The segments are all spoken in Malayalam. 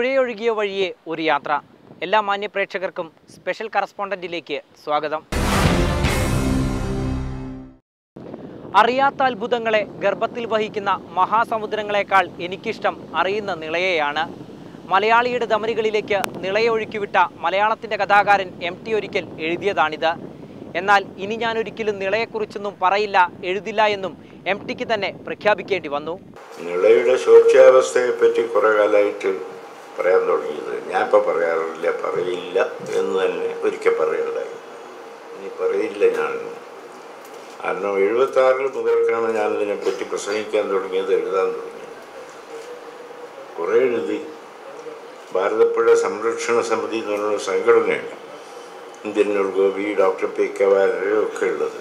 പുഴയൊഴുകിയ വഴിയെ ഒരു യാത്ര. എല്ലാ മാന്യ പ്രേക്ഷകർക്കും സ്പെഷ്യൽ കറസ്പോണ്ടന്റിലേക്ക് സ്വാഗതം. അറിയാത്ത അത്ഭുതങ്ങളെ ഗർഭത്തിൽ വഹിക്കുന്ന മഹാസമുദ്രങ്ങളെക്കാൾ എനിക്കിഷ്ടം അറിയുന്ന നിളയെയാണ്. മലയാളിയുടെ ധമനികളിലേക്ക് നിളയെ ഒഴുക്കിവിട്ട മലയാളത്തിൻ്റെ കഥാകാരൻ MT ഒരിക്കൽ എഴുതിയതാണിത്. എന്നാൽ ഇനി ഞാൻ ഒരിക്കലും നിളയെക്കുറിച്ചൊന്നും പറയില്ല, എഴുതില്ല എന്നും MTക്ക് തന്നെ പ്രഖ്യാപിക്കേണ്ടി വന്നു. നിളയുടെ ശോച്യാവസ്ഥയെപ്പറ്റി കുറേ കാലമായിട്ട് പറയാൻ തുടങ്ങിയത്. ഞാനിപ്പോൾ പറയാറില്ല, പറയില്ല എന്ന് തന്നെ ഒരിക്കൽ പറയുണ്ടായി. ഇനി പറയില്ല ഞാൻ. കാരണം 76 മുതൽക്കാണ് ഞാനിതിനെപ്പറ്റി പ്രസംഗിക്കാൻ തുടങ്ങിയത്, എഴുതാൻ തുടങ്ങിയത്. കുറേ എഴുതി. ഭാരതപ്പുഴ സംരക്ഷണ സമിതി എന്ന് പറഞ്ഞ സംഘടനയാണ്, ഇന്ത്യൻ ഗോപി, ഡോക്ടർ PK വാര്യരൊക്കെ ഉള്ളത്.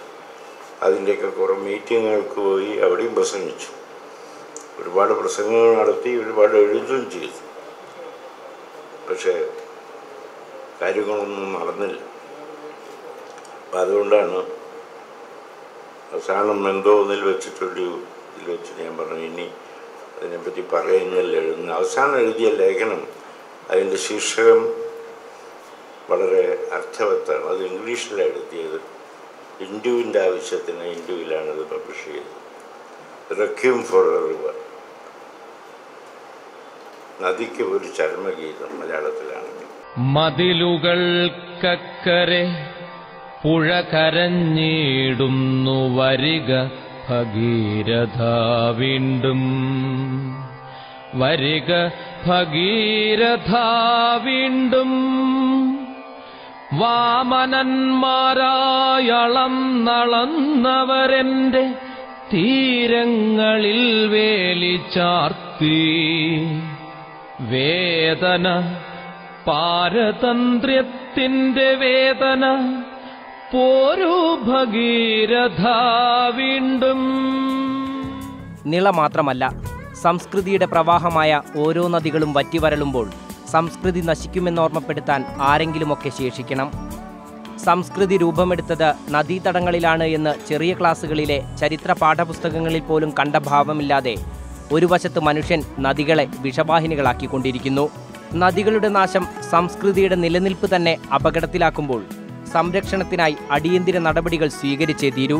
അതിൻ്റെയൊക്കെ കുറേ മീറ്റിങ്ങുകൾക്ക് പോയി, അവിടെയും പ്രസംഗിച്ചു. ഒരുപാട് പ്രസംഗങ്ങൾ നടത്തി, ഒരുപാട് എഴുതുകയും ചെയ്തു. പക്ഷേ കാര്യങ്ങളൊന്നും നടന്നില്ല. അപ്പം അതുകൊണ്ടാണ് അവസാനം എന്തോ ഒന്നിൽ വെച്ചിട്ടൊരു ഇതിൽ വെച്ച് ഞാൻ പറഞ്ഞു, ഇനി അതിനെപ്പറ്റി പറയുന്നില്ല, എഴുതുന്ന. അവസാനം എഴുതിയ ലേഖനം, അതിൻ്റെ ശീർഷകം വളരെ അർത്ഥവത്താണ്. അത് ഇംഗ്ലീഷിലാണ് എഴുതിയത്. ഹിന്ദുവിൻ്റെ ആവശ്യത്തിന് ഹിന്ദുവിലാണത് പബ്ലിഷ് ചെയ്തത്. റെക്യൂം ഫോർ എ റിവർ, നദിക്ക് ഒരു ചരമഗീതം മലയാളത്തിലാണെങ്കിൽ. മതിലുകൾക്കക്കരെ പുഴ കരഞ്ഞിടുന്നു, വരിക ഭഗീരഥ വീണ്ടും, വരിക ഭഗീരഥ വീണ്ടും. വാമനന്മാരായളന്നളന്നവരെൻ്റെ തീരങ്ങളിൽ വേലി ചാർത്തി. വേദന, പാരതന്ത്ര്യത്തിൻ്റെ വേദന, പോരൂ ഭഗീരഥ വീണ്ടും. നിള മാത്രമല്ല, സംസ്കൃതിയുടെ പ്രവാഹമായ ഓരോ നദികളും വറ്റിവരളുമ്പോൾ സംസ്കൃതി നശിക്കുമെന്നോർമ്മപ്പെടുത്താൻ ആരെങ്കിലുമൊക്കെ ശേഷിക്കണം. സംസ്കൃതി രൂപമെടുത്തത് നദീതടങ്ങളിലാണ് എന്ന് ചെറിയ ക്ലാസ്സുകളിലെ ചരിത്ര പാഠപുസ്തകങ്ങളിൽ പോലും കണ്ട ഭാവമില്ലാതെ ഒരു വശത്ത് മനുഷ്യൻ നദികളെ വിഷവാഹിനികളാക്കിക്കൊണ്ടിരിക്കുന്നു. നദികളുടെ നാശം സംസ്കൃതിയുടെ നിലനിൽപ്പ് തന്നെ അപകടത്തിലാക്കുമ്പോൾ സംരക്ഷണത്തിനായി അടിയന്തര നടപടികൾ സ്വീകരിച്ചേ തീരൂ.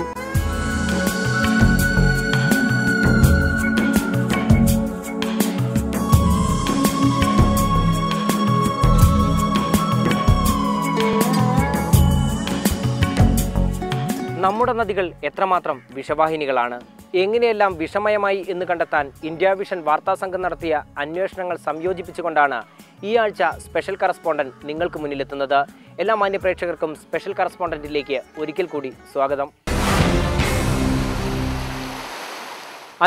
നമ്മുടെ നദികൾ എത്രമാത്രം വിഷവാഹിനികളാണ്, എങ്ങനെയെല്ലാം വിഷമയമായി എന്ന് കണ്ടെത്താൻ ഇന്ത്യ വിഷൻ വാർത്താസംഘം നടത്തിയ അന്വേഷണങ്ങൾ സംയോജിപ്പിച്ചുകൊണ്ടാണ് ഈ ആഴ്ച സ്പെഷ്യൽ കറസ്പോണ്ടന്റ് നിങ്ങൾക്ക് മുന്നിലെത്തുന്നത്. എല്ലാ മാന്യ പ്രേക്ഷകർക്കും സ്പെഷ്യൽ കറസ്പോണ്ടന്റിലേക്ക് ഒരിക്കൽ കൂടി സ്വാഗതം.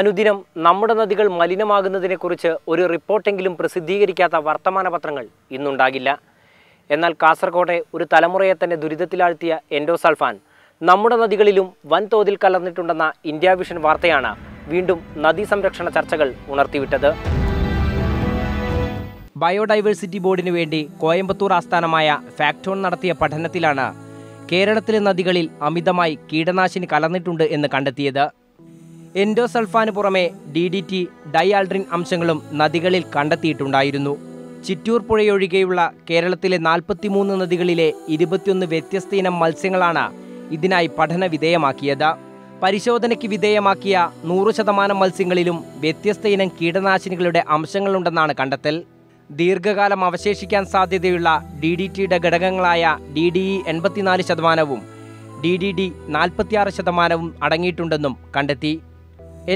അനുദിനം നമ്മുടെ നദികൾ മലിനമാകുന്നതിനെക്കുറിച്ച് ഒരു റിപ്പോർട്ടെങ്കിലും പ്രസിദ്ധീകരിക്കാത്ത വർത്തമാന പത്രങ്ങൾ ഇന്നുണ്ടാകില്ല. എന്നാൽ കാസർഗോട്ടെ ഒരു തലമുറയെ തന്നെ ദുരിതത്തിലാഴ്ത്തിയ എൻഡോസൾഫാൻ നമ്മുടെ നദികളിലും വൻതോതിൽ കലർന്നിട്ടുണ്ടെന്ന ഇന്ത്യ വിഷൻ വാർത്തയാണ് വീണ്ടും നദീ സംരക്ഷണ ചർച്ചകൾ ഉണർത്തിവിട്ടത്. ബയോഡൈവേഴ്സിറ്റി ബോർഡിനു വേണ്ടി കോയമ്പത്തൂർ ആസ്ഥാനമായ ഫാക്ടോൺ നടത്തിയ പഠനത്തിലാണ് കേരളത്തിലെ നദികളിൽ അമിതമായി കീടനാശിനി കലർന്നിട്ടുണ്ട് എന്ന് കണ്ടെത്തിയത്. എൻഡോസൾഫാന് പുറമെ DDT, ഡൈആൾഡ്രിൻ അംശങ്ങളും നദികളിൽ കണ്ടെത്തിയിട്ടുണ്ടായിരുന്നു. ചിറ്റൂർ പുഴയൊഴികെയുള്ള കേരളത്തിലെ 43 നദികളിലെ 21 വ്യത്യസ്ത ഇനം മത്സ്യങ്ങളാണ് ഇതിനായി പഠന വിധേയമാക്കിയത്. പരിശോധനയ്ക്ക് വിധേയമാക്കിയ 100% മത്സ്യങ്ങളിലും വ്യത്യസ്ത ഇനം കീടനാശിനികളുടെ അംശങ്ങളുണ്ടെന്നാണ് കണ്ടെത്തൽ. ദീർഘകാലം അവശേഷിക്കാൻ സാധ്യതയുള്ള DDTയുടെ ഘടകങ്ങളായ DDE 84%, DDD 46% അടങ്ങിയിട്ടുണ്ടെന്നും കണ്ടെത്തി.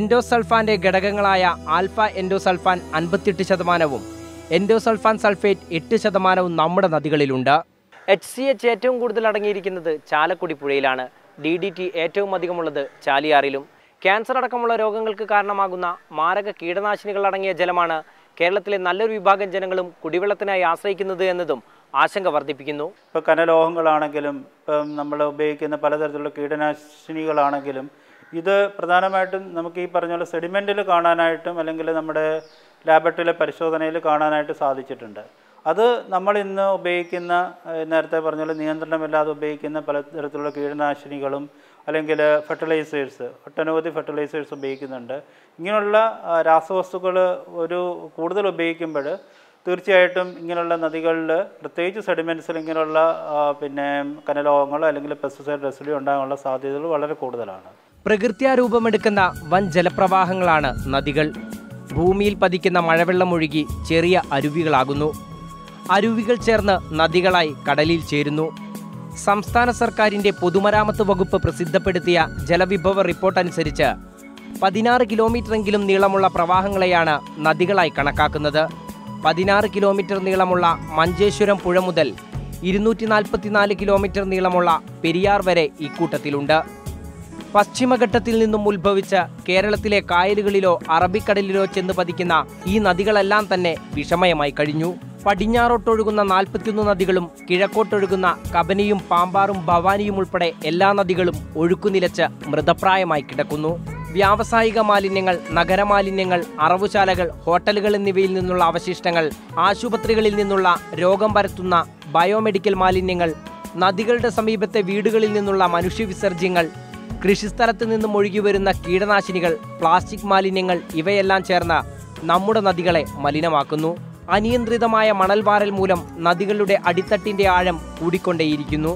എൻഡോസൾഫാന്റെ ഘടകങ്ങളായ ആൽഫ എൻഡോസൾഫാൻ 58%, എൻഡോസൾഫാൻ സൾഫേറ്റ് 8% നമ്മുടെ നദികളിലുണ്ട്. HCH ഏറ്റവും കൂടുതൽ അടങ്ങിയിരിക്കുന്നത് ചാലക്കുടി പുഴയിലാണ്. DDT ഏറ്റവും അധികമുള്ളത് ചാലിയാറിലും. ക്യാൻസർ അടക്കമുള്ള രോഗങ്ങൾക്ക് കാരണമാകുന്ന മാരക കീടനാശിനികൾ അടങ്ങിയ ജലമാണ് കേരളത്തിലെ നല്ലൊരു വിഭാഗം ജനങ്ങളും കുടിവെള്ളത്തിനായി ആശ്രയിക്കുന്നത് എന്നതും ആശങ്ക വർദ്ധിപ്പിക്കുന്നു. ഇപ്പോൾ കനലോഹങ്ങളാണെങ്കിലും ഇപ്പം നമ്മൾ ഉപയോഗിക്കുന്ന പലതരത്തിലുള്ള കീടനാശിനികളാണെങ്കിലും ഇത് പ്രധാനമായിട്ടും നമുക്ക് ഈ പറഞ്ഞ പോലെ സെഡിമെൻറ്റിൽ കാണാനായിട്ടും അല്ലെങ്കിൽ നമ്മുടെ ലാബറട്ടറിയിലെ പരിശോധനയിൽ കാണാനായിട്ട് സാധിച്ചിട്ടുണ്ട്. അത് നമ്മൾ ഇന്ന് ഉപയോഗിക്കുന്ന, നേരത്തെ പറഞ്ഞ പോലെ നിയന്ത്രണമില്ലാതെ ഉപയോഗിക്കുന്ന പലതരത്തിലുള്ള കീടനാശിനികളും അല്ലെങ്കിൽ ഫെർട്ടിലൈസേഴ്സ്, ഒട്ടനവധി ഫെർട്ടിലൈസേഴ്സ് ഉപയോഗിക്കുന്നുണ്ട്. ഇങ്ങനെയുള്ള രാസവസ്തുക്കൾ കൂടുതൽ ഉപയോഗിക്കുമ്പോൾ തീർച്ചയായിട്ടും ഇങ്ങനെയുള്ള നദികളിൽ പ്രത്യേകിച്ച് സെഡിമെൻറ്റ്സിൽ ഇങ്ങനെയുള്ള കനലോഹങ്ങളോ അല്ലെങ്കിൽ പെസ്റ്റിസൈഡ് റെസിഡ്യൂ ഉണ്ടാകാനുള്ള സാധ്യതകൾ വളരെ കൂടുതലാണ്. പ്രകൃത്യാ രൂപമെടുക്കുന്ന വൻ ജലപ്രവാഹങ്ങളാണ് നദികൾ. ഭൂമിയിൽ പതിക്കുന്ന മഴവെള്ളം ഒഴുകി ചെറിയ അരുവികളാകുന്നു. അരുവികൾ ചേർന്ന് നദികളായി കടലിൽ ചേരുന്നു. സംസ്ഥാന സർക്കാരിൻ്റെ പൊതുമരാമത്ത് വകുപ്പ് പ്രസിദ്ധപ്പെടുത്തിയ ജലവിഭവ റിപ്പോർട്ട് അനുസരിച്ച് 16 കിലോമീറ്ററെങ്കിലും നീളമുള്ള പ്രവാഹങ്ങളെയാണ് നദികളായി കണക്കാക്കുന്നത്. 16 കിലോമീറ്റർ നീളമുള്ള മഞ്ചേശ്വരം പുഴ മുതൽ 244 കിലോമീറ്റർ നീളമുള്ള പെരിയാർ വരെ ഇക്കൂട്ടത്തിലുണ്ട്. പശ്ചിമഘട്ടത്തിൽ നിന്നും ഉത്ഭവിച്ച് കേരളത്തിലെ കായലുകളിലോ അറബിക്കടലിലോ ചെന്ന് പതിക്കുന്ന ഈ നദികളെല്ലാം തന്നെ വിഷമയമായി കഴിഞ്ഞു. പടിഞ്ഞാറോട്ടൊഴുകുന്ന 41 നദികളും കിഴക്കോട്ടൊഴുകുന്ന കബനിയും പാമ്പാറും ഭവാനിയും ഉൾപ്പെടെ എല്ലാ നദികളും ഒഴുക്കുനിലച്ച് മൃതപ്രായമായി കിടക്കുന്നു. വ്യാവസായിക മാലിന്യങ്ങൾ, നഗരമാലിന്യങ്ങൾ, അറവുശാലകൾ, ഹോട്ടലുകൾ എന്നിവയിൽ നിന്നുള്ള അവശിഷ്ടങ്ങൾ, ആശുപത്രികളിൽ നിന്നുള്ള രോഗം പരത്തുന്ന ബയോമെഡിക്കൽ മാലിന്യങ്ങൾ, നദികളുടെ സമീപത്തെ വീടുകളിൽ നിന്നുള്ള മനുഷ്യവിസർജ്യങ്ങൾ, കൃഷിസ്ഥലത്ത് നിന്നും ഒഴുകിവരുന്ന കീടനാശിനികൾ, പ്ലാസ്റ്റിക് മാലിന്യങ്ങൾ ഇവയെല്ലാം ചേർന്ന് നമ്മുടെ നദികളെ മലിനമാക്കുന്നു. അനിയന്ത്രിതമായ മണൽവാരൽ മൂലം നദികളുടെ അടിത്തട്ടിൻ്റെ ആഴം കൂടിക്കൊണ്ടേയിരിക്കുന്നു.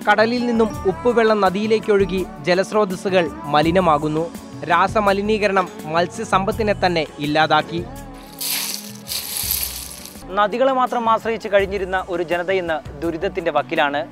കടലിൽ നിന്നും ഉപ്പുവെള്ളം നദിയിലേക്കൊഴുകി ജലസ്രോതസ്സുകൾ മലിനമാകുന്നു. രാസമലിനീകരണം മത്സ്യസമ്പത്തിനെ തന്നെ ഇല്ലാതാക്കി. നദികളെ മാത്രം ആശ്രയിച്ച് കഴിഞ്ഞിരുന്ന ഒരു ജനത ഇന്ന് ദുരിതത്തിൻ്റെ വക്കിലാണ്.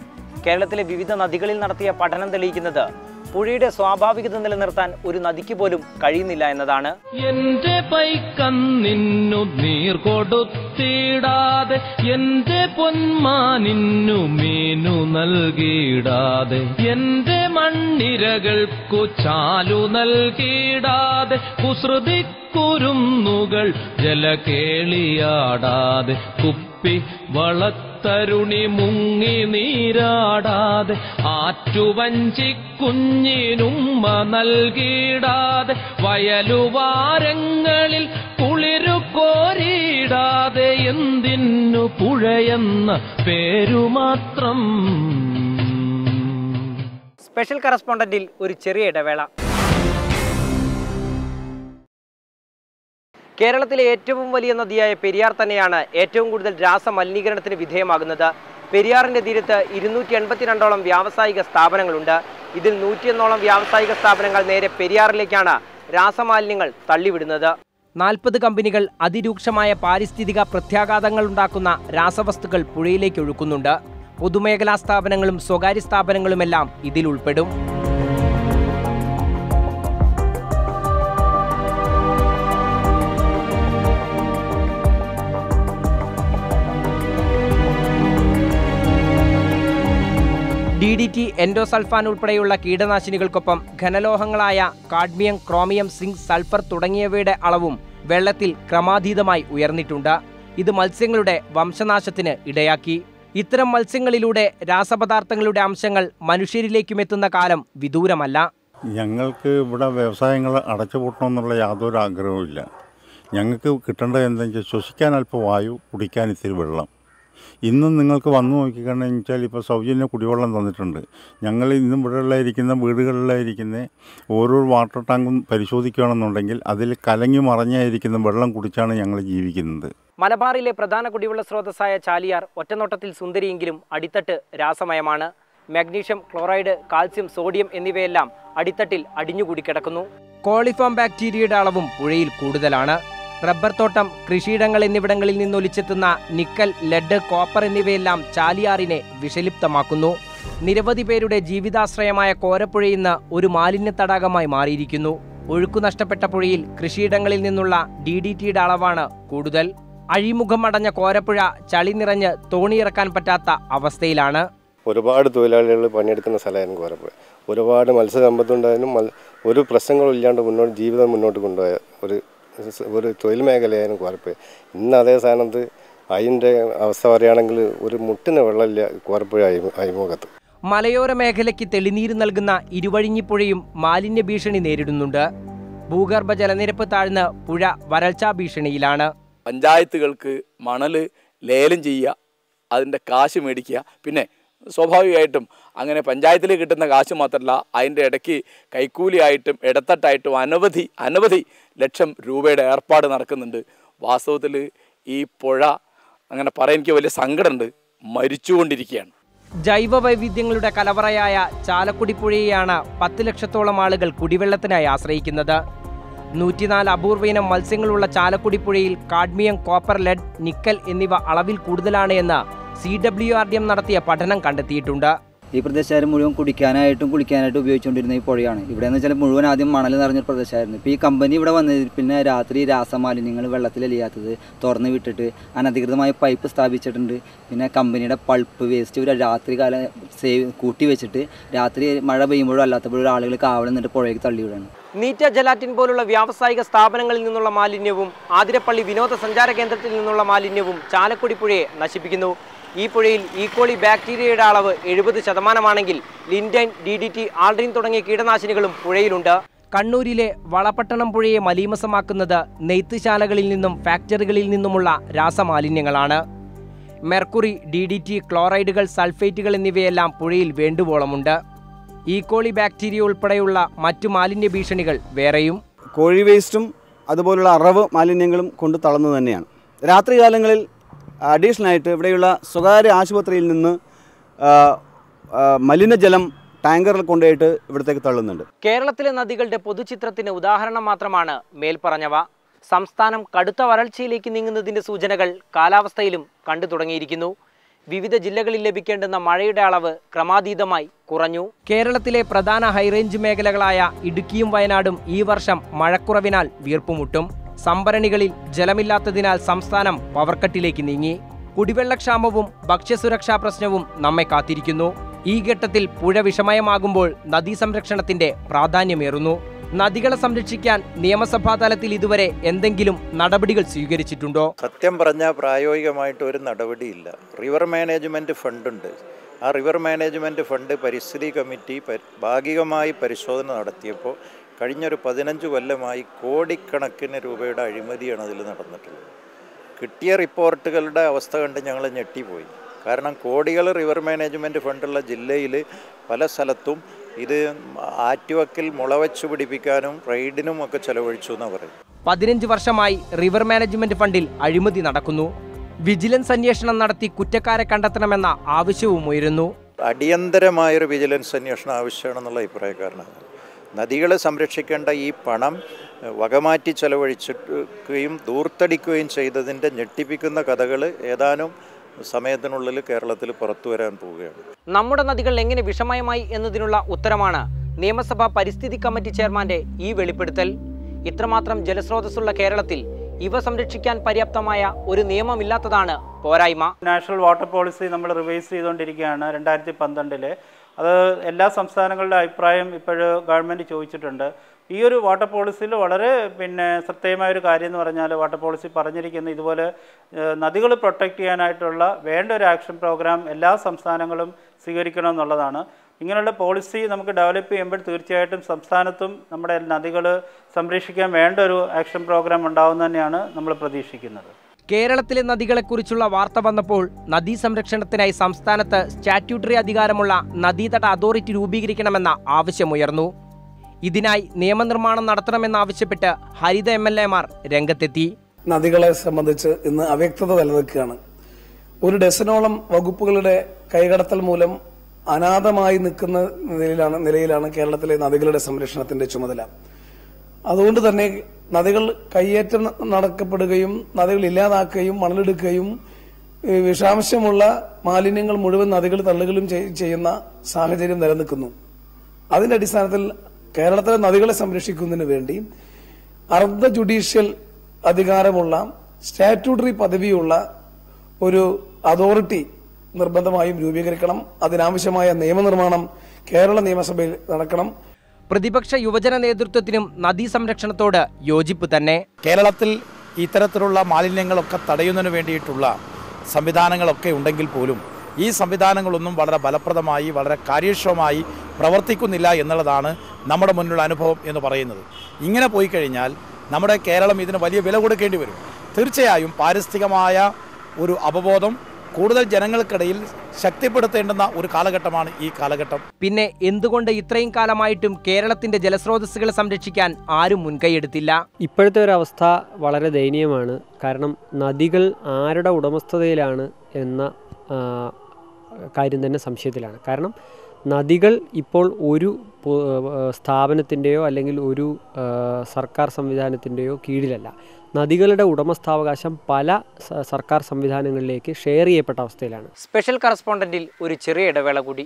കേരളത്തിലെ വിവിധ നദികളിൽ നടത്തിയ പഠനം തെളിയിക്കുന്നത് പുഴയുടെ സ്വാഭാവികത നിലനിർത്താൻ ഒരു നദിക്ക് പോലും കഴിയുന്നില്ല എന്നതാണ്. എന്റെ പൈക്കന്നിന്നു നീർ കൊടുത്തിടാതെ, എന്റെ പൊന്മാനിന്നു മീനു നൽകിയിടാതെ, എന്റെ മണ്ണിരകൾക്കു ചാലു നൽകിയിടാതെ, കുസൃതിക്കുരുന്നുകൾ ജലകേളിയാടാതെ, കുപ്പി വളത്തരുണി മുങ്ങി നീരാടാതെ, ആറ്റുവഞ്ചി കുഞ്ഞിനുമ്മ നൽകിയിടാതെ, വയലുവാരങ്ങളിൽ കുളിരു കോരിയിടാതെ, എന്തിനു പുഴയെന്ന പേരുമാത്രം. സ്പെഷ്യൽ കറസ്പോണ്ടന്റിൽ ഒരു ചെറിയ ഇടവേള. കേരളത്തിലെ ഏറ്റവും വലിയ നദിയായ പെരിയാർ തന്നെയാണ് ഏറ്റവും കൂടുതൽ രാസമലിനീകരണത്തിന് വിധേയമാകുന്നത്. പെരിയാറിൻ്റെ തീരത്ത് 282ഓളം വ്യാവസായിക സ്ഥാപനങ്ങളുണ്ട്. ഇതിൽ 101ഓളം വ്യാവസായിക സ്ഥാപനങ്ങൾ നേരെ പെരിയാറിലേക്കാണ് രാസമാലിന്യങ്ങൾ തള്ളിവിടുന്നത്. 40 കമ്പനികൾ അതിരൂക്ഷമായ പാരിസ്ഥിതിക പ്രത്യാഘാതങ്ങൾ ഉണ്ടാക്കുന്ന രാസവസ്തുക്കൾ പുഴയിലേക്ക് ഒഴുക്കുന്നുണ്ട്. പൊതുമേഖലാ സ്ഥാപനങ്ങളും സ്വകാര്യ സ്ഥാപനങ്ങളുമെല്ലാം ഇതിൽ ഉൾപ്പെടും. DDT, എൻഡോസൾഫാൻ ഉൾപ്പെടെയുള്ള കീടനാശിനികൾക്കൊപ്പം ഘനലോഹങ്ങളായ കാഡ്മിയം, ക്രോമിയം, സിങ്ക്, സൾഫർ തുടങ്ങിയവയുടെ അളവും വെള്ളത്തിൽ ക്രമാതീതമായി ഉയർന്നിട്ടുണ്ട്. ഇത് മത്സ്യങ്ങളുടെ വംശനാശത്തിന് ഇടയാക്കി. ഇത്തരം മത്സ്യങ്ങളിലൂടെ രാസപദാർത്ഥങ്ങളുടെ അംശങ്ങൾ മനുഷ്യരിലേക്കും എത്തുന്ന കാലം വിദൂരമല്ല. ഞങ്ങൾക്ക് ഇവിടെ വ്യവസായങ്ങൾ അടച്ചുപൂട്ടണമെന്നുള്ള യാതൊരു ആഗ്രഹവുമില്ല. ഞങ്ങൾക്ക് കിട്ടേണ്ടത് എന്താണെന്ന് വെച്ചാൽ ശ്വസിക്കാൻ അല്പം വായു, കുടിക്കാൻ ഇത്തിരി വെള്ളം. ഇന്നും നിങ്ങൾക്ക് വന്നു നോക്കിക്കണമെന്ന് വെച്ചാൽ ഇപ്പോൾ സൗജന്യ കുടിവെള്ളം തന്നിട്ടുണ്ട്. ഞങ്ങൾ ഇന്നും ഇവിടെയുള്ളയിരിക്കുന്ന വീടുകളിലായിരിക്കുന്ന ഓരോ വാട്ടർ ടാങ്കും പരിശോധിക്കുകയാണെന്നുണ്ടെങ്കിൽ അതിൽ കലങ്ങി മറഞ്ഞായിരിക്കുന്ന വെള്ളം കുടിച്ചാണ് ഞങ്ങൾ ജീവിക്കുന്നത്. മലബാറിലെ പ്രധാന കുടിവെള്ള സ്രോതസ്സായ ചാലിയാർ ഒറ്റനോട്ടത്തിൽ സുന്ദരിയെങ്കിലും അടിത്തട്ട് രാസമയമാണ്. മാഗ്നീഷ്യം, ക്ലോറൈഡ്, കാൽസ്യം, സോഡിയം എന്നിവയെല്ലാം അടിത്തട്ടിൽ അടിഞ്ഞുകൂടി കിടക്കുന്നു. കോളിഫോം ബാക്ടീരിയയുടെ അളവും പുഴയിൽ കൂടുതലാണ്. റബ്ബർ തോട്ടം, കൃഷിയിടങ്ങൾ എന്നിവിടങ്ങളിൽ നിന്നൊലിച്ചെത്തുന്ന നിക്കൽ, ലെഡ്, കോപ്പർ എന്നിവയെല്ലാം ചാലിയാറിനെ വിഷലിപ്തമാക്കുന്നു. നിരവധി പേരുടെ ജീവിതാശ്രയമായ കോരപ്പുഴ ഇന്ന് ഒരു മാലിന്യ തടാകമായി മാറിയിരിക്കുന്നു. ഒഴുക്കു നഷ്ടപ്പെട്ട പുഴയിൽ കൃഷിയിടങ്ങളിൽ നിന്നുള്ള DDTയുടെ അളവാണ് കൂടുതൽ. അഴിമുഖം അടഞ്ഞ കോരപ്പുഴ ചളി നിറഞ്ഞ് തോണിയിറക്കാൻ പറ്റാത്ത അവസ്ഥയിലാണ്. ഒരുപാട് തൊഴിലാളികൾ പണിയെടുക്കുന്ന സ്ഥലമായിരുന്നു കോരപ്പുഴ. ഒരുപാട് മത്സ്യസമ്പത്തുണ്ടായാലും ഒരു പ്രശ്നങ്ങളും ഇല്ലാണ്ട് ജീവിതം മുന്നോട്ട് കൊണ്ടുപോയ ഒരു തൊഴിൽ മേഖലയായിരുന്നു കോരപ്പുഴ. ഇന്ന് അതേ സ്ഥാനത്ത് അതിൻ്റെ അവസ്ഥ പറയുകയാണെങ്കിൽ ഒരു മുട്ടിന് വെള്ളമില്ല കോരപ്പുഴ അഴിമുഖത്ത്. മലയോര മേഖലയ്ക്ക് തെളിനീര് നൽകുന്ന ഇരുവഴിഞ്ഞിപ്പുഴയും മാലിന്യ ഭീഷണി നേരിടുന്നുണ്ട്. ഭൂഗർഭ ജലനിരപ്പ് താഴ്ന്ന് പുഴ വരൾച്ചാ ഭീഷണിയിലാണ്. പഞ്ചായത്തുകൾക്ക് മണൽ ലേലം ചെയ്യുക, അതിൻ്റെ കാശ് മേടിക്കുക. പിന്നെ സ്വാഭാവികമായിട്ടും അങ്ങനെ പഞ്ചായത്തിൽ കിട്ടുന്ന കാശ് മാത്രമല്ല, അതിൻ്റെ ഇടയ്ക്ക് കൈക്കൂലിയായിട്ടും ഇടത്തട്ടായിട്ടും അനവധി ലക്ഷം രൂപയുടെ ഏർപ്പാട് നടക്കുന്നുണ്ട്. വാസ്തവത്തിൽ ഈ പുഴ അങ്ങനെ പറയാൻ എനിക്ക് വലിയ സങ്കടമുണ്ട്, മരിച്ചുകൊണ്ടിരിക്കുകയാണ്. ജൈവ വൈവിധ്യങ്ങളുടെ കലവറയായ ചാലക്കുടി പുഴയെയാണ് 10 ലക്ഷത്തോളം ആളുകൾ കുടിവെള്ളത്തിനായി ആശ്രയിക്കുന്നത്. 104 അപൂർവ ഇനം മത്സ്യങ്ങളുള്ള ചാലക്കുടി പുഴയിൽ കാഡ്മിയം, കോപ്പർ, ലെഡ്, നിക്കൽ എന്നിവ അളവിൽ കൂടുതലാണ് എന്ന് CWRDM നടത്തിയ പഠനം കണ്ടെത്തിയിട്ടുണ്ട്. ഈ പ്രദേശക്കാർ മുഴുവൻ കുടിക്കാനായിട്ടും കുളിക്കാനായിട്ടും ഉപയോഗിച്ചുകൊണ്ടിരുന്ന ഈ പുഴയാണ്. ഇവിടെ എന്ന് വെച്ചാൽ മുഴുവൻ ആദ്യം മണൽ നിറഞ്ഞൊരു പ്രദേശമായിരുന്നു. ഇപ്പോൾ ഈ കമ്പനി ഇവിടെ വന്നതിൽ പിന്നെ രാത്രി രാസമാലിന്യങ്ങൾ വെള്ളത്തിലെലിയാത്തത് തുറന്ന് വിട്ടിട്ട് അനധികൃതമായി പൈപ്പ് സ്ഥാപിച്ചിട്ടുണ്ട്. പിന്നെ കമ്പനിയുടെ പൾപ്പ് വേസ്റ്റ് ഒരു രാത്രി കാലം കൂട്ടി വെച്ചിട്ട് രാത്രി മഴ പെയ്യുമ്പോഴും അല്ലാത്തപ്പോഴും ആളുകൾ കാവൽ നിന്നിട്ട് പുഴയ്ക്ക് തള്ളിവിടുകയാണ്. നീറ്റ ജലാറ്റിൻ പോലുള്ള വ്യാവസായിക സ്ഥാപനങ്ങളിൽ നിന്നുള്ള മാലിന്യവും ആതിരപ്പള്ളി വിനോദസഞ്ചാര കേന്ദ്രത്തിൽ നിന്നുള്ള മാലിന്യവും ചാലക്കുടി പുഴയെ നശിപ്പിക്കുന്നു. ഈ പുഴയിൽ ഈക്കോളി ബാക്ടീരിയയുടെ അളവ് 70% ലിൻഡൈൻ, DDT, ആൾഡ്രീൻ തുടങ്ങിയ കീടനാശിനികളും പുഴയിലുണ്ട്. കണ്ണൂരിലെ വളപട്ടണം പുഴയെ മലീമസമാക്കുന്നത് നെയ്ത്തുശാലകളിൽ നിന്നും ഫാക്ടറികളിൽ നിന്നുമുള്ള രാസമാലിന്യങ്ങളാണ്. മെർക്കുറി, DDT, ക്ലോറൈഡുകൾ, സൾഫേറ്റുകൾ എന്നിവയെല്ലാം പുഴയിൽ വേണ്ടുവോളമുണ്ട്. ഈക്കോളി ബാക്ടീരിയ ഉൾപ്പെടെയുള്ള മറ്റു മാലിന്യ ഭീഷണികൾ വേറെയും. കോഴി വേസ്റ്റും അതുപോലുള്ള അറവ് മാലിന്യങ്ങളും കൊണ്ട് തളർന്നു തന്നെയാണ്. രാത്രികാലങ്ങളിൽ അഡീഷണലായിട്ട് ഇവിടെയുള്ള സ്വകാര്യ ആശുപത്രിയിൽ നിന്ന് മലിനജലം ടാങ്കറിൽ കൊണ്ടുപോയിട്ട് ഇവിടത്തേക്ക് തള്ളുന്നുണ്ട്. കേരളത്തിലെ നദികളുടെ പൊതുചിത്രത്തിന് ഉദാഹരണം മാത്രമാണ് മേൽപ്പറഞ്ഞവ. സംസ്ഥാനം കടുത്ത വരൾച്ചയിലേക്ക് നീങ്ങുന്നതിൻ്റെ സൂചനകൾ കാലാവസ്ഥയിലും കണ്ടു തുടങ്ങിയിരിക്കുന്നു. വിവിധ ജില്ലകളിൽ ലഭിക്കേണ്ടുന്ന മഴയുടെ അളവ് ക്രമാതീതമായി കുറഞ്ഞു. കേരളത്തിലെ പ്രധാന ഹൈറേഞ്ച് മേഖലകളായ ഇടുക്കിയും വയനാടും ഈ വർഷം മഴക്കുറവിനാൽ വീർപ്പുമുട്ടും. സംഭരണികളിൽ ജലമില്ലാത്തതിനാൽ സംസ്ഥാനം പവർക്കട്ടിലേക്ക് നീങ്ങി. കുടിവെള്ളക്ഷാമവും ഭക്ഷ്യസുരക്ഷാ പ്രശ്നവും നമ്മെ കാത്തിരിക്കുന്നു. ഈ ഘട്ടത്തിൽ പുഴ വിഷമയമാകുമ്പോൾ നദീസംരക്ഷണത്തിന്റെ പ്രാധാന്യമേറുന്നു. നദികളെ സംരക്ഷിക്കാൻ നിയമസഭാ തലത്തിൽ ഇതുവരെ എന്തെങ്കിലും നടപടികൾ സ്വീകരിച്ചിട്ടുണ്ടോ? സത്യം പറഞ്ഞാൽ പ്രായോഗികമായിട്ട് ഒരു നടപടിയില്ല. റിവർ മാനേജ്മെൻറ്റ് ഫണ്ടുണ്ട്. ആ റിവർ മാനേജ്മെൻറ്റ് ഫണ്ട് പരിസ്ഥിതി കമ്മിറ്റി ഭാഗികമായി പരിശോധന നടത്തിയപ്പോൾ കഴിഞ്ഞൊരു 15 കൊല്ലമായി കോടിക്കണക്കിന് രൂപയുടെ അഴിമതിയാണ് അതിൽ നടന്നിട്ടുള്ളത്. കിട്ടിയ റിപ്പോർട്ടുകളുടെ അവസ്ഥ കണ്ട് ഞങ്ങൾ ഞെട്ടിപ്പോയി. കാരണം കോടികൾ റിവർ മാനേജ്മെൻറ്റ് ഫണ്ടുള്ള ജില്ലയിൽ പല സ്ഥലത്തും ഇത് ആറ്റുവക്കിൽ മുളവെച്ച് പിടിപ്പിക്കാനും റെയ്ഡിനും ഒക്കെ ചെലവഴിച്ചു എന്നാണ് പറയുന്നത്. 15 വർഷമായി റിവർ മാനേജ്മെന്റ് ഫണ്ടിൽ അഴിമതി നടക്കുന്നു. വിജിലൻസ് അന്വേഷണം നടത്തി കുറ്റക്കാരെ കണ്ടെത്തണമെന്ന ആവശ്യവും ഉയരുന്നു. അടിയന്തരമായൊരു വിജിലൻസ് അന്വേഷണം ആവശ്യമാണെന്നുള്ള അഭിപ്രായക്കാരനാണ്. നദികളെ സംരക്ഷിക്കേണ്ട ഈ പണം വകമാറ്റി ചെലവഴിക്കുകയും ദൂർത്തടിക്കുകയും ചെയ്തതിൻ്റെ ഞെട്ടിപ്പിക്കുന്ന കഥകൾ ഏതാനും സമയത്തിനുള്ളിൽ കേരളത്തിൽ പുറത്തു വരാൻ പോവുകയാണ്. നമ്മുടെ നദികൾ എങ്ങനെ വിഷമയമായി എന്നതിനുള്ള ഉത്തരമാണ് നിയമസഭാ പരിസ്ഥിതി കമ്മിറ്റി ചെയർമാന്റെ ഈ വെളിപ്പെടുത്തൽ. ഇത്രമാത്രം ജലസ്രോതസ്സുള്ള കേരളത്തിൽ ഇവ സംരക്ഷിക്കാൻ പര്യാപ്തമായ ഒരു നിയമമില്ലാത്തതാണ് പോരായ്മ. നാഷണൽ വാട്ടർ പോളിസി നമ്മൾ റിവൈസ് ചെയ്തുകൊണ്ടിരിക്കുകയാണ് 2012. അത് എല്ലാ സംസ്ഥാനങ്ങളുടെ അഭിപ്രായം ഇപ്പോൾ ഗവൺമെൻറ് ചോദിച്ചിട്ടുണ്ട്. ഈ ഒരു വാട്ടർ പോളിസിയിൽ വളരെ ശ്രദ്ധേയമായൊരു കാര്യം എന്ന് പറഞ്ഞാൽ വാട്ടർ പോളിസി പറഞ്ഞിരിക്കുന്നത് ഇതുപോലെ നദികൾ പ്രൊട്ടക്റ്റ് ചെയ്യാനായിട്ടുള്ള വേണ്ട ഒരു ആക്ഷൻ പ്രോഗ്രാം എല്ലാ സംസ്ഥാനങ്ങളും സ്വീകരിക്കണം എന്നുള്ളതാണ്. ഇങ്ങനെയുള്ള പോളിസി നമുക്ക് ഡെവലപ്പ് ചെയ്യുമ്പോൾ തീർച്ചയായിട്ടും സംസ്ഥാനത്തും നമ്മുടെ നദികൾ സംരക്ഷിക്കാൻ വേണ്ട ഒരു ആക്ഷൻ പ്രോഗ്രാം ഉണ്ടാവുമെന്ന് തന്നെയാണ് നമ്മൾ പ്രതീക്ഷിക്കുന്നത്. കേരളത്തിലെ നദികളെക്കുറിച്ചുള്ള വാർത്ത വന്നപ്പോൾ നദീ സംരക്ഷണത്തിനായി സംസ്ഥാനത്ത് സ്റ്റാറ്റ്യൂട്ടറി അധികാരമുള്ള നദീതട അതോറിറ്റി രൂപീകരിക്കണമെന്ന ആവശ്യമുയർന്നു. ഇതിനായി നിയമനിർമ്മാണം നടത്തണമെന്നാവശ്യപ്പെട്ട് ഹരിത MLA-മാർ രംഗത്തെത്തി. നദികളെ സംബന്ധിച്ച് ഇന്ന് അവ്യക്തത നിലനിൽക്കുകയാണ്. ഒരു ഡസനോളം വകുപ്പുകളുടെ കൈകടത്തൽ മൂലം അനാഥമായി നിൽക്കുന്ന നിലയിലാണ് കേരളത്തിലെ നദികളുടെ സംരക്ഷണത്തിന്റെ ചുമതല. അതുകൊണ്ട് തന്നെ നദികൾ കയ്യേറ്റം നടക്കപ്പെടുകയും നദികൾ ഇല്ലാതാക്കുകയും മണലെടുക്കുകയും വിഷാംശമുള്ള മാലിന്യങ്ങൾ മുഴുവൻ നദികൾ തള്ളുകയും ചെയ്യുന്ന സാഹചര്യം നിലനിൽക്കുന്നു. അതിന്റെ അടിസ്ഥാനത്തിൽ കേരളത്തിലെ നദികളെ സംരക്ഷിക്കുന്നതിന് വേണ്ടി അർദ്ധ ജുഡീഷ്യൽ അധികാരമുള്ള സ്റ്റാറ്റ്യൂട്ടറി പദവിയുള്ള ഒരു അതോറിറ്റി നിർബന്ധമായും രൂപീകരിക്കണം. അതിനാവശ്യമായ നിയമനിർമ്മാണം കേരള നിയമസഭയിൽ നടക്കണം. പ്രതിപക്ഷ യുവജന നേതൃത്വത്തിനും നദീ സംരക്ഷണത്തോട് യോജിപ്പ് തന്നെ. കേരളത്തിൽ ഇത്തരത്തിലുള്ള മാലിന്യങ്ങളൊക്കെ തടയുന്നതിന് വേണ്ടിയിട്ടുള്ള സംവിധാനങ്ങളൊക്കെ ഉണ്ടെങ്കിൽ പോലും ഈ സംവിധാനങ്ങളൊന്നും വളരെ ഫലപ്രദമായി വളരെ കാര്യക്ഷമമായി പ്രവർത്തിക്കുന്നില്ല എന്നുള്ളതാണ് നമ്മുടെ മുന്നിലുള്ള അനുഭവം എന്ന് പറയുന്നത്. ഇങ്ങനെ പോയി കഴിഞ്ഞാൽ നമ്മുടെ കേരളം ഇതിന് വലിയ വില കൊടുക്കേണ്ടി വരും. തീർച്ചയായും പാരിസ്ഥിതികമായ ഒരു അവബോധം കൂടുതൽ ജനങ്ങൾക്കിടയിൽ ശക്തിപ്പെടുത്തേണ്ടുന്ന ഒരു കാലഘട്ടമാണ് ഈ കാലഘട്ടം. പിന്നെ എന്തുകൊണ്ട് ഇത്രയും കാലമായിട്ടും കേരളത്തിന്റെ ജലസ്രോതസ്സുകളെ സംരക്ഷിക്കാൻ ആരും മുൻകൈയെടുത്തില്ല? ഇപ്പോഴത്തെ ഒരു അവസ്ഥ വളരെ ദയനീയമാണ്. കാരണം നദികൾ ആരുടെ ഉടമസ്ഥതയിലാണ് എന്ന കാര്യം തന്നെ സംശയത്തിലാണ്. കാരണം നദികൾ ഇപ്പോൾ ഒരു സ്ഥാപനത്തിൻ്റെയോ അല്ലെങ്കിൽ ഒരു സർക്കാർ സംവിധാനത്തിൻ്റെയോ കീഴിലല്ല. നദികളുടെ ഉടമസ്ഥാവകാശം പല സർക്കാർ സംവിധാനങ്ങളിലേക്ക് ഷെയർ ചെയ്യപ്പെട്ട അവസ്ഥയിലാണ്. സ്പെഷ്യൽ കറസ്പോണ്ടന്റിൽ ഒരു ചെറിയ ഇടവേള കൂടി.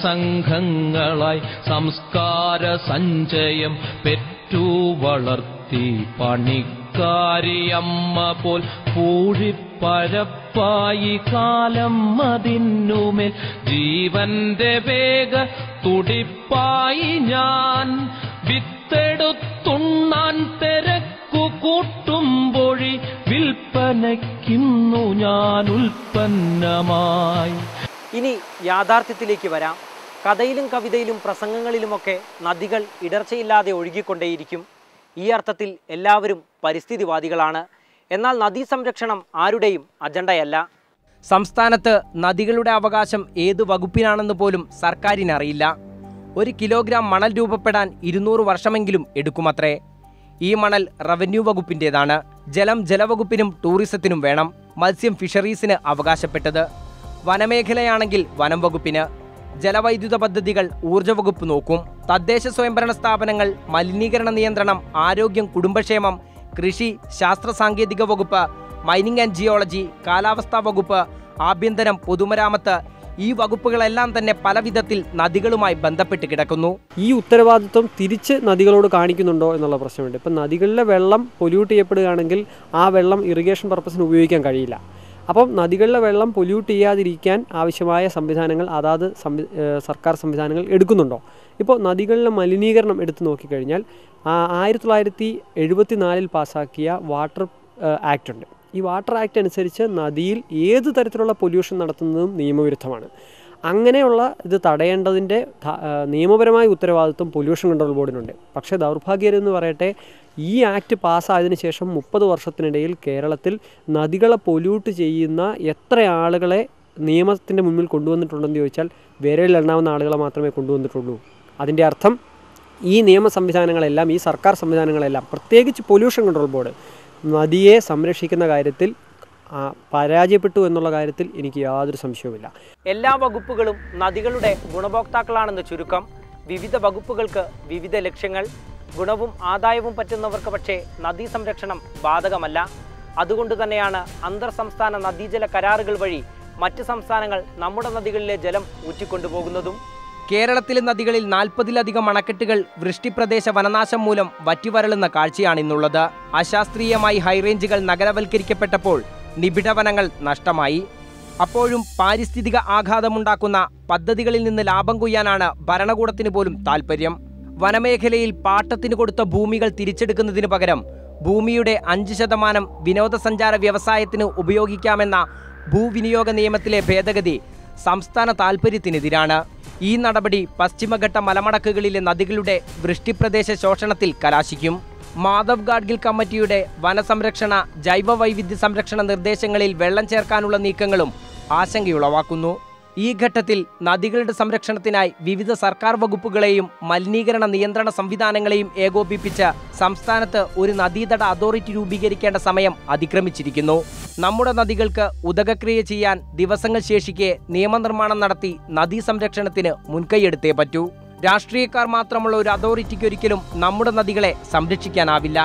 സംഘങ്ങളായി സംസ്കാര സഞ്ചയം പെറ്റു വളർത്തി പണിക്കാരിയമ്മ പോൽ പൂഴിപ്പരപ്പായി കാലം അതിനുമേൽ ജീവന്റെ വേഗ തുടിപ്പായി ഞാൻ വിത്തെടുത്തുണ്ണാൻ തിരക്കു കൂട്ടുമ്പൊഴി വിൽപ്പനയ്ക്കുന്നു ഞാൻ ഉൽപ്പന്നമായി. ഇനി യാഥാർത്ഥ്യത്തിലേക്ക് വരാം. കഥയിലും കവിതയിലും പ്രസംഗങ്ങളിലുമൊക്കെ നദികൾ ഇടർച്ചയില്ലാതെ ഒഴുകിക്കൊണ്ടേയിരിക്കും. ഈ അർത്ഥത്തിൽ എല്ലാവരും പരിസ്ഥിതിവാദികളാണ്. എന്നാൽ നദീ സംരക്ഷണം ആരുടെയും അജണ്ടയല്ല. സംസ്ഥാനത്ത് നദികളുടെ അവകാശം ഏത് വകുപ്പിനാണെന്ന് പോലും സർക്കാരിനറിയില്ല. 1 കിലോഗ്രാം മണൽ രൂപപ്പെടാൻ 200 വർഷമെങ്കിലും എടുക്കുമത്രേ. ഈ മണൽ റവന്യൂ വകുപ്പിൻ്റേതാണ്. ജലം ജലവകുപ്പിനും ടൂറിസത്തിനും വേണം. മത്സ്യം ഫിഷറീസിന് അവകാശപ്പെട്ടത്. വനമേഖലയാണെങ്കിൽ വനം വകുപ്പിന്. ജലവൈദ്യുത പദ്ധതികൾ ഊർജ്ജ വകുപ്പ് നോക്കും. തദ്ദേശ സ്വയംഭരണ സ്ഥാപനങ്ങൾ, മലിനീകരണ നിയന്ത്രണം, ആരോഗ്യം, കുടുംബക്ഷേമം, കൃഷി, ശാസ്ത്ര സാങ്കേതിക വകുപ്പ്, മൈനിങ് ആൻഡ് ജിയോളജി, കാലാവസ്ഥാ വകുപ്പ്, ആഭ്യന്തരം, പൊതുമരാമത്ത്, ഈ വകുപ്പുകളെല്ലാം തന്നെ പല വിധത്തിൽ നദികളുമായി ബന്ധപ്പെട്ട് കിടക്കുന്നു. ഈ ഉത്തരവാദിത്വം തിരിച്ച് നദികളോട് കാണിക്കുന്നുണ്ടോ എന്നുള്ള പ്രശ്നമുണ്ട്. ഇപ്പം നദികളിലെ വെള്ളം പൊല്യൂട്ട് ചെയ്യപ്പെടുകയാണെങ്കിൽ ആ വെള്ളം ഇറിഗേഷൻ പർപ്പസിന് ഉപയോഗിക്കാൻ കഴിയില്ല. അപ്പം നദികളിലെ വെള്ളം പൊല്യൂട്ട് ചെയ്യാതിരിക്കാൻ ആവശ്യമായ സംവിധാനങ്ങൾ അതാത് സർക്കാർ സംവിധാനങ്ങൾ എടുക്കുന്നുണ്ടോ? ഇപ്പോൾ നദികളിലെ മലിനീകരണം എടുത്തു നോക്കിക്കഴിഞ്ഞാൽ 1974 പാസ്സാക്കിയ വാട്ടർ ആക്ട് ഉണ്ട്. ഈ വാട്ടർ ആക്ട് അനുസരിച്ച് നദിയിൽ ഏത് തരത്തിലുള്ള പൊല്യൂഷൻ നടത്തുന്നതും നിയമവിരുദ്ധമാണ്. അങ്ങനെയുള്ള ഇത് തടയേണ്ടതിൻ്റെ നിയമപരമായ ഉത്തരവാദിത്വം പൊല്യൂഷൻ കൺട്രോൾ ബോർഡിനുണ്ട്. പക്ഷേ ദൗർഭാഗ്യകരമെന്ന് പറയട്ടെ, ഈ ആക്ട് പാസ്സായതിനു ശേഷം 30 വർഷത്തിനിടയിൽ കേരളത്തിൽ നദികളെ പൊല്യൂട്ട് ചെയ്യുന്ന എത്ര ആളുകളെ നിയമത്തിൻ്റെ മുന്നിൽ കൊണ്ടുവന്നിട്ടുണ്ടെന്ന് ചോദിച്ചാൽ വിരലിലെണ്ണാവുന്ന ആളുകളെ മാത്രമേ കൊണ്ടുവന്നിട്ടുള്ളൂ. അതിൻ്റെ അർത്ഥം ഈ നിയമ സംവിധാനങ്ങളെല്ലാം, ഈ സർക്കാർ സംവിധാനങ്ങളെല്ലാം, പ്രത്യേകിച്ച് പൊല്യൂഷൻ കൺട്രോൾ ബോർഡ് നദിയെ സംരക്ഷിക്കുന്ന കാര്യത്തിൽ പരാജയപ്പെട്ടു എന്നുള്ള കാര്യത്തിൽ എനിക്ക് യാതൊരു സംശയവുമില്ല. എല്ലാ വകുപ്പുകളും നദികളുടെ ഗുണഭോക്താക്കളാണെന്ന് ചുരുക്കം. വിവിധ വകുപ്പുകൾക്ക് വിവിധ ലക്ഷ്യങ്ങൾ. ഗുണവും ആദായവും പറ്റുന്നവർക്ക് പക്ഷേ നദീ സംരക്ഷണം ബാധകമല്ല. അതുകൊണ്ട് തന്നെയാണ് അന്തർ സംസ്ഥാന നദീജല കരാറുകൾ വഴി മറ്റ് സംസ്ഥാനങ്ങൾ നമ്മുടെ നദികളിലെ ജലം ഊറ്റിക്കൊണ്ടുപോകുന്നതും. കേരളത്തിലെ നദികളിൽ 40-ലധികം അണക്കെട്ടുകൾ വൃഷ്ടിപ്രദേശ വനനാശം മൂലം വറ്റിവരളുന്ന കാഴ്ചയാണിന്നുള്ളത്. അശാസ്ത്രീയമായി ഹൈറേഞ്ചുകൾ നഗരവൽക്കരിക്കപ്പെട്ടപ്പോൾ നിബിഡവനങ്ങൾ നഷ്ടമായി. അപ്പോഴും പാരിസ്ഥിതിക ആഘാതമുണ്ടാക്കുന്ന പദ്ധതികളിൽ നിന്ന് ലാഭം കൊയ്യാനാണ് ഭരണകൂടത്തിന് പോലും താൽപ്പര്യം. വനമേഖലയിൽ പാട്ടത്തിന് കൊടുത്ത ഭൂമികൾ തിരിച്ചെടുക്കുന്നതിന് പകരം ഭൂമിയുടെ 5% വിനോദസഞ്ചാര വ്യവസായത്തിന് ഉപയോഗിക്കാമെന്ന ഭൂവിനിയോഗ നിയമത്തിലെ ഭേദഗതി സംസ്ഥാന താൽപ്പര്യത്തിനെതിരാണ്. ഈ നടപടി പശ്ചിമഘട്ട മലമടക്കുകളിലെ നദികളുടെ വൃഷ്ടിപ്രദേശ ശോഷണത്തിൽ കലാശിക്കും. മാധവ് ഗാഡ്ഗിൽ കമ്മിറ്റിയുടെ വനസംരക്ഷണ, ജൈവ വൈവിധ്യ സംരക്ഷണ നിർദ്ദേശങ്ങളിൽ വെള്ളം ചേർക്കാനുള്ള നീക്കങ്ങളും ആശങ്കയുളവാക്കുന്നു. ഈ ഘട്ടത്തിൽ നദികളുടെ സംരക്ഷണത്തിനായി വിവിധ സർക്കാർ വകുപ്പുകളെയും മലിനീകരണ നിയന്ത്രണ സംവിധാനങ്ങളെയും ഏകോപിപ്പിച്ച് സംസ്ഥാനത്ത് ഒരു നദീതട അതോറിറ്റി രൂപീകരിക്കേണ്ട സമയം അതിക്രമിച്ചിരിക്കുന്നു. നമ്മുടെ നദികൾക്ക് ഉദകക്രിയ ചെയ്യാൻ ദിവസങ്ങൾ ശേഷിക്കെ നിയമനിർമ്മാണം നടത്തി നദീ സംരക്ഷണത്തിന് മുൻകൈയെടുത്തേ പറ്റൂ. രാഷ്ട്രീയക്കാർ മാത്രമുള്ള ഒരു അതോറിറ്റിക്ക് ഒരിക്കലും നമ്മുടെ നദികളെ സംരക്ഷിക്കാനാവില്ല.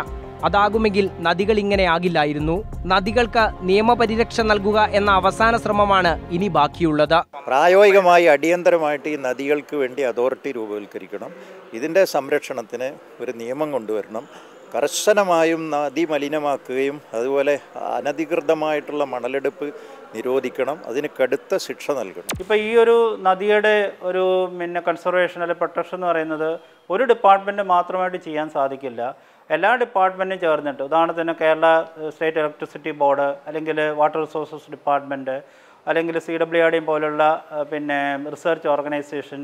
അതാകുമെങ്കിൽ നദികൾ ഇങ്ങനെ ആകില്ലായിരുന്നു. നദികൾക്ക് നിയമപരിരക്ഷ നൽകുക എന്ന അവസാന ശ്രമമാണ് ഇനി ബാക്കിയുള്ളത്. പ്രായോഗികമായി അടിയന്തരമായിട്ട് ഈ നദികൾക്ക് വേണ്ടി അതോറിറ്റി രൂപവൽക്കരിക്കണം. ഇതിൻ്റെ സംരക്ഷണത്തിന് ഒരു നിയമം കൊണ്ടുവരണം. കർശനമായും നദി മലിനമാക്കുകയും അതുപോലെ അനധികൃതമായിട്ടുള്ള മണലെടുപ്പ് നിരോധിക്കണം. അതിന് കടുത്ത ശിക്ഷ നൽകണം. ഇപ്പോൾ ഈ ഒരു നദിയുടെ ഒരു കൺസർവേഷൻ അല്ലെങ്കിൽ പ്രൊട്ടക്ഷൻ എന്ന് പറയുന്നത് ഒരു ഡിപ്പാർട്ട്മെൻറ്റ് മാത്രമായിട്ട് ചെയ്യാൻ സാധിക്കില്ല. എല്ലാ ഡിപ്പാർട്ട്മെൻറ്റും ചേർന്നിട്ട്, ഉദാഹരണത്തിന് കേരള സ്റ്റേറ്റ് ഇലക്ട്രിസിറ്റി ബോർഡ്, അല്ലെങ്കിൽ വാട്ടർ റിസോഴ്സസ് ഡിപ്പാർട്ട്മെൻറ്റ്, അല്ലെങ്കിൽ CWRD പോലുള്ള റിസർച്ച് ഓർഗനൈസേഷൻ,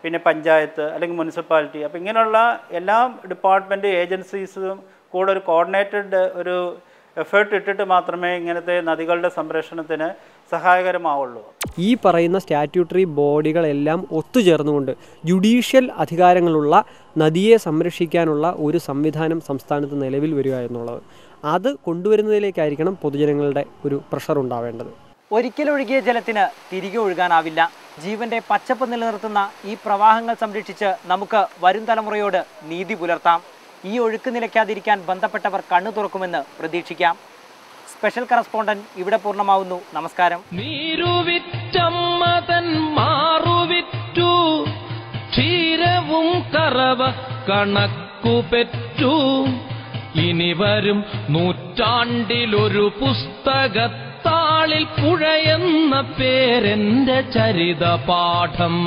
പിന്നെ പഞ്ചായത്ത് അല്ലെങ്കിൽ മുനിസിപ്പാലിറ്റി. അപ്പോൾ ഇങ്ങനെയുള്ള എല്ലാ ഡിപ്പാർട്ട്മെൻറ്റ് ഏജൻസീസും കൂടെ ഒരു കോർഡിനേറ്റഡ് ഒരു എഫേർട്ട് ഇട്ടിട്ട് മാത്രമേ ഇങ്ങനത്തെ നദികളുടെ സംരക്ഷണത്തിന് സഹായകരമാവുള്ളൂ. ഈ പറയുന്ന സ്റ്റാറ്റ്യൂട്ടറി ബോഡികളെല്ലാം ഒത്തുചേർന്നുകൊണ്ട് ജുഡീഷ്യൽ അധികാരങ്ങളുള്ള നദിയെ സംരക്ഷിക്കാനുള്ള ഒരു സംവിധാനം സംസ്ഥാനത്ത് നിലവിൽ വരിക എന്നുള്ളത്, അത് കൊണ്ടുവരുന്നതിലേക്കായിരിക്കണം പൊതുജനങ്ങളുടെ ഒരു പ്രഷർ ഉണ്ടാവേണ്ടത്. ഒരിക്കലൊഴുകിയ ജലത്തിന് തിരികെ ഒഴുകാനാവില്ല. ജീവന്റെ പച്ചപ്പ് നിലനിർത്തുന്ന ഈ പ്രവാഹങ്ങൾ സംരക്ഷിച്ച് നമുക്ക് വരും തലമുറയോട് നീതി പുലർത്താം. ഈ ഒഴുക്ക് നിലയ്ക്കാതിരിക്കാൻ ബന്ധപ്പെട്ടവർ കണ്ണു തുറക്കുമെന്ന് പ്രതീക്ഷിക്കാം. സ്പെഷ്യൽ കറസ്പോണ്ടന്റ് ഇവിടെ പൂർണ്ണമാവുന്നു. നമസ്കാരം. നീരുവിറ്റമ്മതൻ മാറുവിറ്റു ക്ഷീരവും കറവ കണക്കുപെറ്റു ഇനി വരും നൂറ്റാണ്ടിലൊരു പുസ്തകത്താളിൽ പുഴയെന്ന പേരെന്റെ ചരിതപാഠം.